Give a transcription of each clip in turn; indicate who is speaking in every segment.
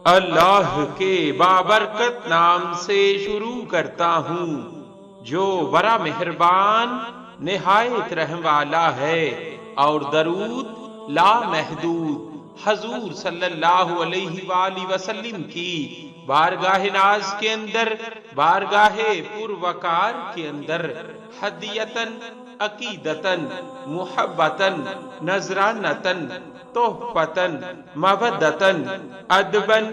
Speaker 1: اللہ کے بابرکت نام سے شروع کرتا ہوں جو بڑا مہربان نہایت رحم والا ہے، اور درود لا محدود حضور صلی اللہ علیہ وآلہ وسلم کی بارگاہ ناز کے اندر، بارگاہ پروقار کے اندر ہدیتن، عقیدتن، محبتن، نذرانتن، تحفتن، مودتن، ادبن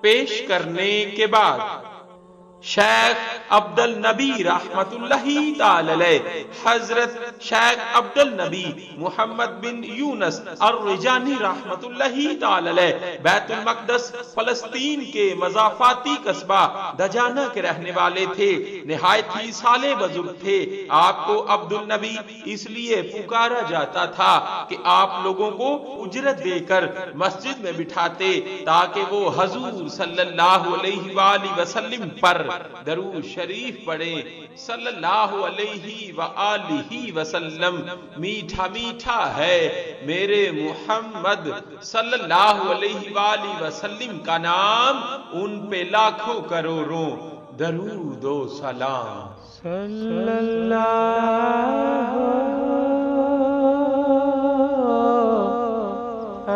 Speaker 1: پیش کرنے کے بعد شیخ عبد النبی رحمت اللہ تعالی علیہ، حضرت شیخ عبد النبی محمد بن یونس الرجانی رحمت اللہ تعالی علیہ، بیت المقدس فلسطین کے مضافاتی قصبہ دجانہ کے رہنے والے تھے، نہایت ہی صالح بزرگ تھے۔ آپ کو عبد النبی اس لیے پکارا جاتا تھا کہ آپ لوگوں کو اجرت دے کر مسجد میں بٹھاتے تاکہ وہ حضور صلی اللہ علیہ وآلہ وسلم پر درود شریف پڑھیں صلی اللہ علیہ وآلہ وسلم۔ میٹھا میٹھا ہے میرے محمد صلی اللہ علیہ وآلہ وسلم کا نام، ان پہ لاکھوں کروڑوں درود و سلام۔
Speaker 2: صلی اللہ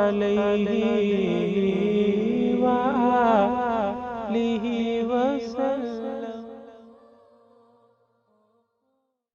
Speaker 2: علیہ